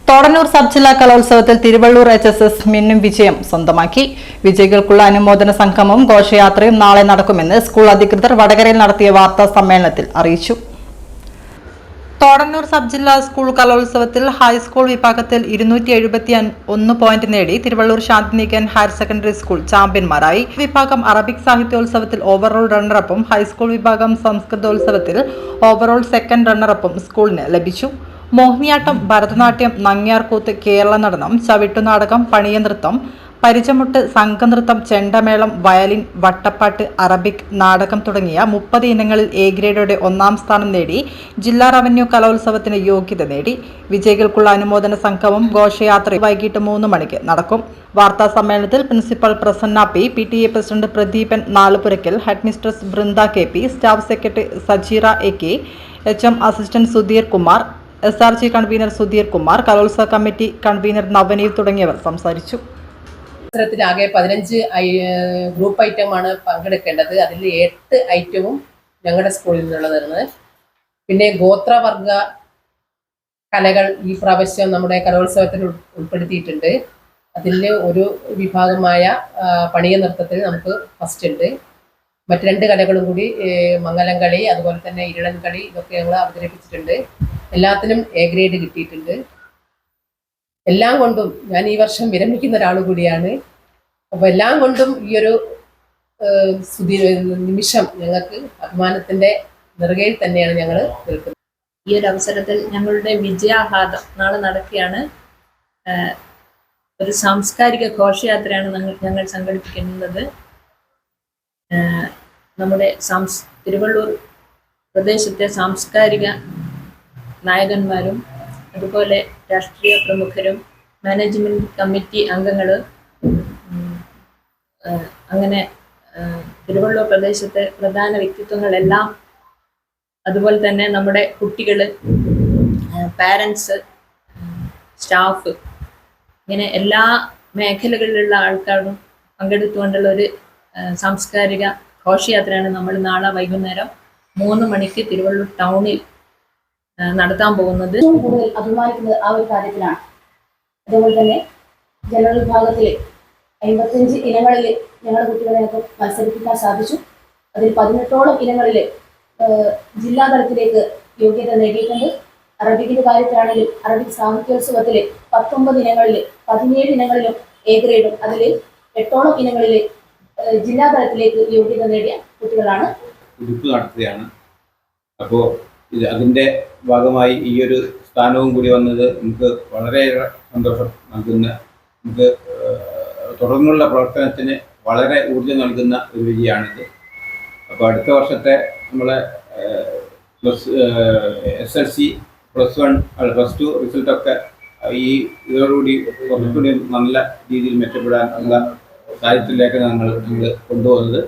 Thodannur sub ജില്ലാ കലോത്സവത്തിൽ Thiruvallur HSS മിന്നും വിജയം സ്വന്തമാക്കി. വിജയികൾക്കുള്ള അനുമോദന സംഗമവും ഘോഷയാത്രയും നാളെ നടക്കുമെന്ന് സ്കൂൾ അധികൃതർ വടകരയിൽ നടത്തിയ വാർത്താ സമ്മേളനത്തിൽ അറിയിച്ചു. തോടന്നൂർ സബ് ജില്ലാ സ്കൂൾ കലോത്സവത്തിൽ ഹൈസ്കൂൾ വിഭാഗത്തിൽ 271 പോയിന്റ് നേടി Thiruvallur Shantiniketan higher secondary school ചാമ്പ്യന്മാരായി. വിഭാഗം അറബിക് സാഹിത്യോത്സവത്തിൽ ഓവറോൾ റണ്ണറപ്പും ഹൈസ്കൂൾ വിഭാഗം സംസ്കൃതോത്സവത്തിൽ ഓവറോൾ സെക്കൻഡ് റണ്ണറപ്പും സ്കൂളിന് ലഭിച്ചു. മോഹിനിയാട്ടം, ഭരതനാട്യം, നങ്ങ്യാർകൂത്ത്, കേരള നടനം, ചവിട്ടുനാടകം, പണിയനൃത്തം, പരിചമുട്ട്, സംഘനൃത്തം, ചെണ്ടമേളം, വയലിൻ, വട്ടപ്പാട്ട്, അറബിക്, നാടകം തുടങ്ങിയ 30 ഇനങ്ങളിൽ എ ഗ്രേഡോടെ 1ാം സ്ഥാനം നേടി ജില്ലാ റവന്യൂ കലോത്സവത്തിന് യോഗ്യത നേടി. വിജയികൾക്കുള്ള അനുമോദന സംഗമം ഘോഷയാത്ര വൈകിട്ട് 3 മണിക്ക് നടക്കും. വാർത്താ സമ്മേളനത്തിൽ principal Prasanna P, PTA president Pradeepan Nalupurakkal, head mistress Brinda KP, staff secretary Sajeera AK, HM assistant Sudheer Kumar, SRG convener Sudheer Kumar, കലോത്സവ കമ്മിറ്റി കൺവീനർ നവനീത് തുടങ്ങിയവർ സംസാരിച്ചു. മത്സരത്തിലാകെ 15 ഗ്രൂപ്പ് ഐറ്റമാണ് പങ്കെടുക്കേണ്ടത്. അതിൽ 8 ഐറ്റവും ഞങ്ങളുടെ സ്കൂളിൽ നിന്നുള്ളതാണ്. പിന്നെ ഗോത്രവർഗ കലകൾ ഈ പ്രാവശ്യം നമ്മുടെ കലോത്സവത്തിൽ ഉൾപ്പെടുത്തിയിട്ടുണ്ട്. അതിൽ ഒരു വിഭാഗമായ പണിയ നൃത്തത്തിൽ നമുക്ക് ഫസ്റ്റ് ഉണ്ട്. മറ്റ് 2 കലകളും കൂടി മംഗലം കളി, അതുപോലെ തന്നെ ഇരുളൻ കളി, ഇതൊക്കെ ഞങ്ങൾ അവതരിപ്പിച്ചിട്ടുണ്ട്. എല്ലാത്തിനും എ ഗ്രേഡ് കിട്ടിയിട്ടുണ്ട്. എല്ലാം കൊണ്ടും ഞാൻ ഈ വർഷം വിരമിക്കുന്ന ഒരാൾ കൂടിയാണ്. അപ്പോൾ എല്ലാം കൊണ്ടും ഈ ഒരു നിമിഷം ഞങ്ങൾക്ക് അഭിമാനത്തിന്റെ നെറുകയിൽ തന്നെയാണ് ഞങ്ങൾ നിൽക്കുന്നത്. ഈ ഒരു അവസരത്തിൽ ഞങ്ങളുടെ വിജയാഹ്ലാദം നാളെ നടക്കുകയാണ്. ഒരു സാംസ്കാരിക ഘോഷയാത്രയാണ് ഞങ്ങൾ സംഘടിപ്പിക്കുന്നത്. നമ്മുടെ തിരുവള്ളൂർ പ്രദേശത്തെ സാംസ്കാരിക നായകന്മാരും അതുപോലെ രാഷ്ട്രീയ പ്രമുഖരും മാനേജ്മെന്റ് കമ്മിറ്റി അംഗങ്ങൾ, അങ്ങനെ തിരുവള്ളൂർ പ്രദേശത്തെ പ്രധാന വ്യക്തിത്വങ്ങളെല്ലാം, അതുപോലെ തന്നെ നമ്മുടെ കുട്ടികൾ, പാരൻസ്, സ്റ്റാഫ്, ഇങ്ങനെ എല്ലാ മേഖലകളിലുള്ള ആൾക്കാരും പങ്കെടുത്തുകൊണ്ടുള്ള ഒരു സാംസ്കാരിക ഘോഷയാത്രയാണ് നമ്മൾ നാളെ വൈകുന്നേരം 3 മണിക്ക് തിരുവള്ളൂർ ടൗണിൽ നടത്താൻ പോകുന്നത്. കൂടുതൽ അഭിമാനിക്കുന്നത് ആ ഒരു കാര്യത്തിലാണ്. അതുപോലെ തന്നെ ജനറൽ വിഭാഗത്തിൽ 55 ഇനങ്ങളിൽ ഞങ്ങളുടെ കുട്ടികളെ മത്സരിപ്പിക്കാൻ സാധിച്ചു. അതിൽ 18ഓളം ഇനങ്ങളിൽ ജില്ലാ തലത്തിലേക്ക് യോഗ്യത നേടിയിട്ടുണ്ട്. അറബിക്കിന്റെ കാര്യത്തിലാണെങ്കിൽ അറബിക് സാഹിത്യോത്സവത്തിൽ 19 ഇനങ്ങളിൽ 17 ഇനങ്ങളിലും എ ഗ്രേഡും അതിൽ 8ഓളം ഇനങ്ങളിൽ ജില്ലാ തലത്തിലേക്ക് യോഗ്യത നേടിയ കുട്ടികളാണ്. അപ്പോൾ അതിൻ്റെ ഭാഗമായി ഈ ഒരു സ്ഥാനവും കൂടി വന്നത് നമുക്ക് വളരെയേറെ സന്തോഷം നൽകുന്ന, നമുക്ക് തുടർന്നുള്ള പ്രവർത്തനത്തിന് വളരെ ഊർജ്ജം നൽകുന്ന ഒരു വിജയമാണിത്. അപ്പോൾ അടുത്ത വർഷത്തെ നമ്മളെ SLC +1 +2 റിസൾട്ടൊക്കെ ഈ ഇതോടുകൂടി കുറച്ചുകൂടി നല്ല രീതിയിൽ മെച്ചപ്പെടാനുള്ള കാര്യത്തിലേക്ക് ഞങ്ങൾ കൊണ്ടുപോകുന്നത്.